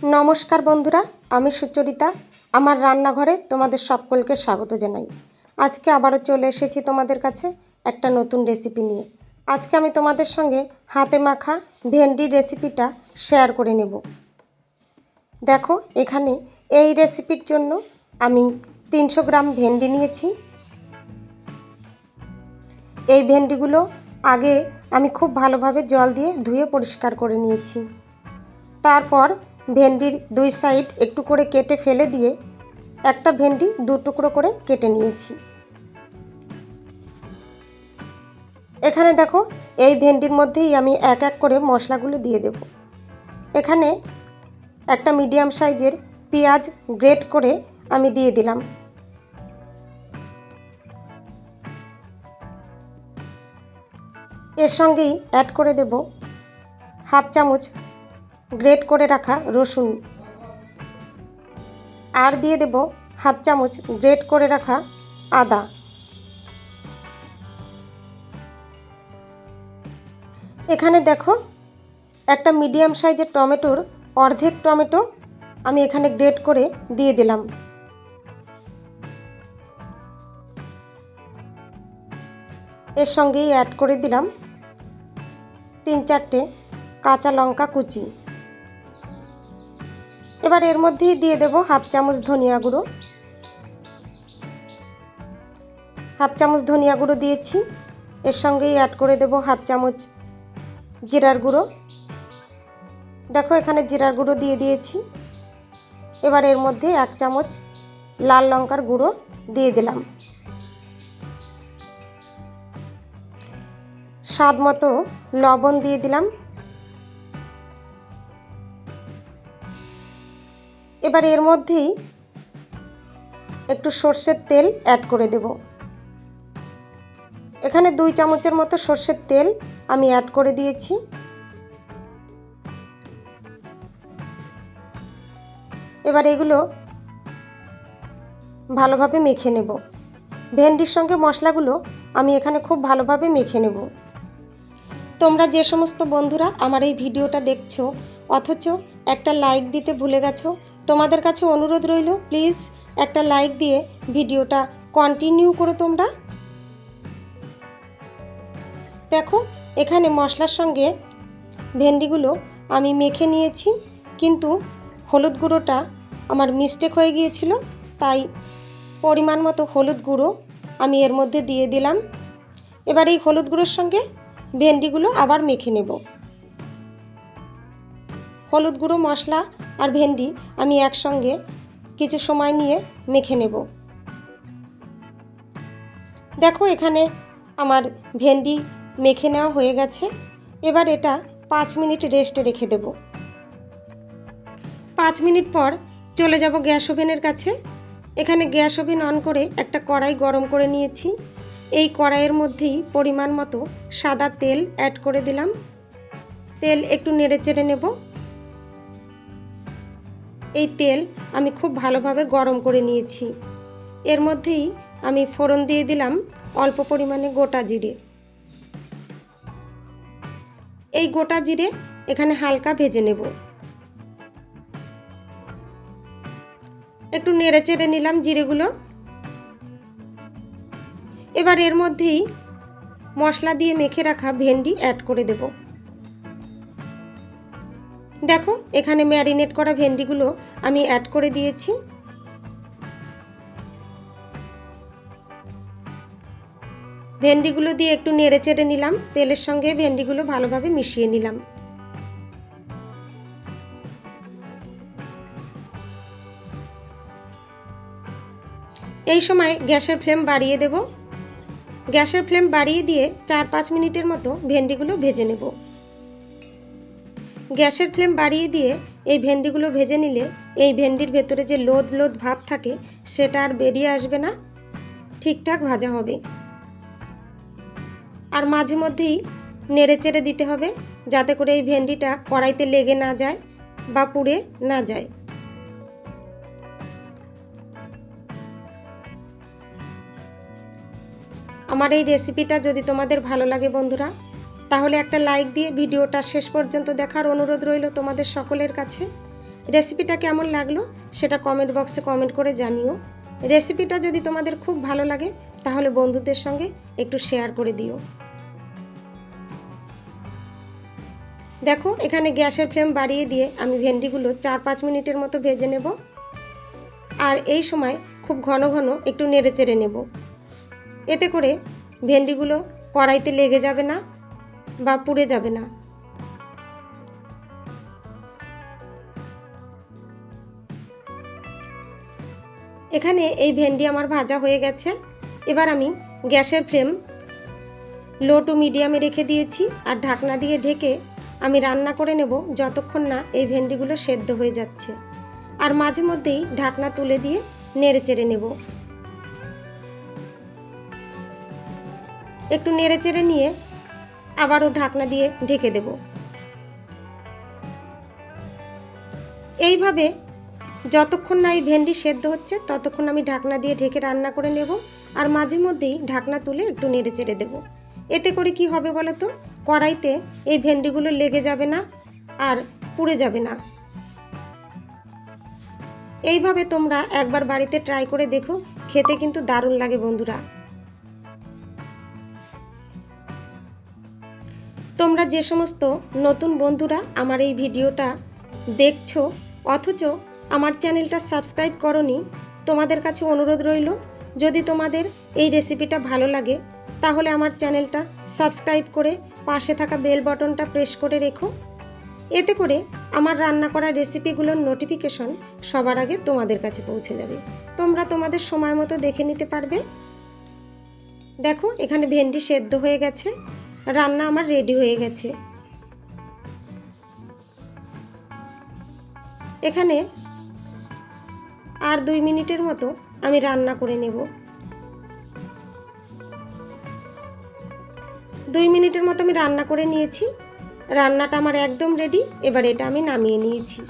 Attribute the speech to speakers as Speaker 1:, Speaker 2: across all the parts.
Speaker 1: নমস্কার বন্ধুরা, আমি সুচরিতা। আমার রান্নাঘরে তোমাদের সকলকে স্বাগত জানাই। আজকে আবারও চলে এসেছি তোমাদের কাছে একটা নতুন রেসিপি নিয়ে। আজকে আমি তোমাদের সঙ্গে হাতে মাখা ভেন্ডির রেসিপিটা শেয়ার করে নেব। দেখো, এখানে এই রেসিপির জন্য আমি 300 গ্রাম ভেন্ডি নিয়েছি। এই ভেন্ডিগুলো আগে আমি খুব ভালোভাবে জল দিয়ে ধুয়ে পরিষ্কার করে নিয়েছি। তারপর ভেন্ডির দুই সাইড একটু করে কেটে ফেলে দিয়ে একটা ভেন্ডি 2 টুকরো করে কেটে নিয়েছি। এখানে দেখো, এই ভেন্ডির মধ্যেই আমি এক এক করে মশলাগুলো দিয়ে দেব। এখানে একটা মিডিয়াম সাইজের পেঁয়াজ গ্রেট করে আমি দিয়ে দিলাম। এর সঙ্গেই অ্যাড করে দেব হাফ চামচ গ্রেট করে রাখা রসুন, আর দিয়ে দেব হাফ চামচ গ্রেট করে রাখা আদা। এখানে দেখো, একটা মিডিয়াম সাইজের টমেটোর অর্ধেক টমেটো আমি এখানে গ্রেট করে দিয়ে দিলাম। এর সঙ্গেই অ্যাড করে দিলাম 3-4টে কাঁচা লঙ্কা কুচি। এবার এর মধ্যেই দিয়ে দেব হাফ চামচ ধনিয়া গুঁড়ো। হাফ চামচ ধনিয়া গুঁড়ো দিয়েছি। এর সঙ্গেই অ্যাড করে দেব হাফ চামচ জিরার গুঁড়ো। দেখো, এখানে জিরার গুঁড়ো দিয়ে দিয়েছি। এবার এর মধ্যে 1 চামচ লাল লঙ্কার গুঁড়ো দিয়ে দিলাম। স্বাদ মতো লবণ দিয়ে দিলাম। এবার এর মধ্যেই একটু সর্ষের তেল অ্যাড করে দেব। এখানে 2 চামচের মতো সর্ষের তেল আমি অ্যাড করে দিয়েছি। এবার এগুলো ভালোভাবে মেখে নেব। ভেন্ডির সঙ্গে মশলাগুলো আমি এখানে খুব ভালোভাবে মেখে নেব। তোমরা যে সমস্ত বন্ধুরা আমার এই ভিডিওটা দেখছো অথচ একটা লাইক দিতে ভুলে গেছো, তোমাদের কাছে অনুরোধ রইল, প্লিজ একটা লাইক দিয়ে ভিডিওটা কন্টিনিউ করো তোমরা। দেখো, এখানে মশলার সঙ্গে ভেন্ডিগুলো আমি মেখে নিয়েছি, কিন্তু হলুদ গুঁড়োটা আমার মিস্টেক হয়ে গিয়েছিল, তাই পরিমাণ মতো হলুদ গুঁড়ো আমি এর মধ্যে দিয়ে দিলাম। এবার এই হলুদ গুঁড়োর সঙ্গে ভেন্ডিগুলো আবার মেখে নেব। হলুদ গুঁড়ো, মশলা আর ভেন্ডি আমি একসঙ্গে কিছু সময় নিয়ে মেখে নেব। দেখো, এখানে আমার ভেন্ডি মেখে নেওয়া হয়ে গেছে। এবার এটা 5 মিনিট রেস্টে রেখে দেব। 5 মিনিট পর চলে যাব গ্যাস ওভেনের কাছে। এখানে গ্যাস ওভেন অন করে একটা কড়াই গরম করে নিয়েছি। এই কড়াইয়ের মধ্যেই পরিমাণ মতো সাদা তেল অ্যাড করে দিলাম। তেল একটু নেড়ে চেড়ে নেব। এই তেল আমি খুব ভালোভাবে গরম করে নিয়েছি। এর মধ্যেই আমি ফোড়ন দিয়ে দিলাম অল্প পরিমাণে গোটা জিরে। এই গোটা জিরে এখানে হালকা ভেজে নেব। একটু নেড়ে চেড়ে নিলাম জিরেগুলো। এবার এর মধ্যেই মশলা দিয়ে মেখে রাখা ভেন্ডি অ্যাড করে দেব। দেখো, এখানে ম্যারিনেট করা ভেন্ডিগুলো আমি অ্যাড করে দিয়েছি। ভেন্ডিগুলো দিয়ে একটু নেড়ে চেড়ে নিলাম। তেলের সঙ্গে ভেন্ডিগুলো ভালোভাবে মিশিয়ে নিলাম। এই সময় গ্যাসের ফ্লেম বাড়িয়ে দেব। গ্যাসের ফ্লেম বাড়িয়ে দিয়ে 4-5 মিনিটের মতো ভেন্ডিগুলো ভেজে নেব। গ্যাসের ফ্লেম বাড়িয়ে দিয়ে এই ভেন্ডিগুলো ভেজে নিলে এই ভেন্ডির ভেতরে যে লোদ লোদ ভাব থাকে সেটা আর বেরিয়ে আসবে না, ঠিকঠাক ভাজা হবে। আর মাঝে মধ্যেই নেড়ে চেড়ে দিতে হবে, যাতে করে এই ভেন্ডিটা কড়াইতে লেগে না যায় বা পুড়ে না যায়। আমার এই রেসিপিটা যদি তোমাদের ভালো লাগে বন্ধুরা, তাহলে একটা লাইক দিয়ে ভিডিওটা শেষ পর্যন্ত দেখার অনুরোধ রইল তোমাদের সকলের কাছে। রেসিপিটা কেমন লাগলো সেটা কমেন্ট বক্সে কমেন্ট করে জানিও। রেসিপিটা যদি তোমাদের খুব ভালো লাগে তাহলে বন্ধুদের সঙ্গে একটু শেয়ার করে দিও। দেখো এখানে গ্যাসের ফ্লেম বাড়িয়ে দিয়ে আমি ভেন্ডিগুলো 4-5 মিনিটের মতো ভেজে নেব। আর এই সময় খুব ঘন ঘন একটু নেড়ে চেড়ে নেব, এতে করে ভেন্ডিগুলো কড়াইতে লেগে যাবে না বা পুড়ে যাবে না। এখানে এই ভেন্ডি আমার ভাজা হয়ে গেছে। এবার আমি গ্যাসের ফ্লেম লো টু মিডিয়ামে রেখে দিয়েছি আর ঢাকনা দিয়ে ঢেকে আমি রান্না করে নেব যতক্ষণ না এই ভেন্ডিগুলো সেদ্ধ হয়ে যাচ্ছে। আর মাঝে মধ্যেই ঢাকনা তুলে দিয়ে নেড়ে চেড়ে নেব। একটু নেড়ে চেড়ে নিয়ে আবারও ঢাকনা দিয়ে ঢেকে দেব। এইভাবে যতক্ষণ না এই ভেন্ডি সেদ্ধ হচ্ছে ততক্ষণ আমি ঢাকনা দিয়ে ঢেকে রান্না করে নেব। আর মাঝে মধ্যেই ঢাকনা তুলে একটু নেড়ে চেড়ে দেব। এতে করে কি হবে বলো তো, কড়াইতে এই ভেন্ডিগুলো লেগে যাবে না আর পুড়ে যাবে না। এইভাবে তোমরা একবার বাড়িতে ট্রাই করে দেখো, খেতে কিন্তু দারুণ লাগে বন্ধুরা। তোমরা যে সমস্ত নতুন বন্ধুরা আমার এই ভিডিওটা দেখছো অথচ আমার চ্যানেলটা সাবস্ক্রাইব করোনি, তোমাদের কাছে অনুরোধ রইল, যদি তোমাদের এই রেসিপিটা ভালো লাগে তাহলে আমার চ্যানেলটা সাবস্ক্রাইব করে পাশে থাকা বেল বাটনটা প্রেস করে রেখো। এতে করে আমার রান্না করা রেসিপিগুলোর নোটিফিকেশন সবার আগে তোমাদের কাছে পৌঁছে যাবে। তোমরা তোমাদের সময় মতো দেখে নিতে পারবে। দেখো এখানে ভেন্ডি সেদ্ধ হয়ে গেছে, রান্না আমার রেডি হয়ে গেছে। এখানে আর 2 মিনিটের মতো আমি রান্না করে নেব। 2 মিনিটের মতো আমি রান্না করে নিয়েছি। রান্নাটা আমার একদম রেডি। এবার এটা আমি নামিয়ে নিয়েছি।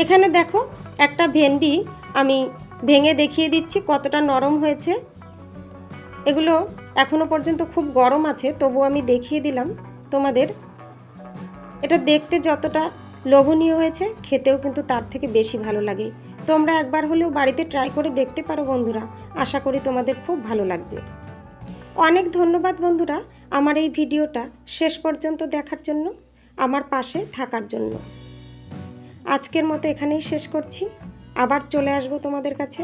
Speaker 1: এখানে দেখো একটা ভেন্ডি আমি ভেঙে দেখিয়ে দিচ্ছি কতটা নরম হয়েছে। এগুলো এখনো পর্যন্ত খুব গরম আছে, তবু আমি দেখিয়ে দিলাম তোমাদের। এটা দেখতে যতটা লোভনীয় হয়েছে খেতেও কিন্তু তার থেকে বেশি ভালো লাগে। তোমরা একবার হলেও বাড়িতে ট্রাই করে দেখতে পারো বন্ধুরা, আশা করি তোমাদের খুব ভালো লাগবে। অনেক ধন্যবাদ বন্ধুরা আমার এই ভিডিওটা শেষ পর্যন্ত দেখার জন্য, আমার পাশে থাকার জন্য। আজকের মতো এখানেই শেষ করছি। আবার চলে আসবো তোমাদের কাছে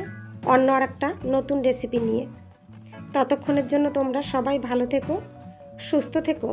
Speaker 1: অন্য আরেকটা নতুন রেসিপি নিয়ে। ততক্ষণের জন্য তোমরা সবাই ভালো থেকো, সুস্থ থেকো।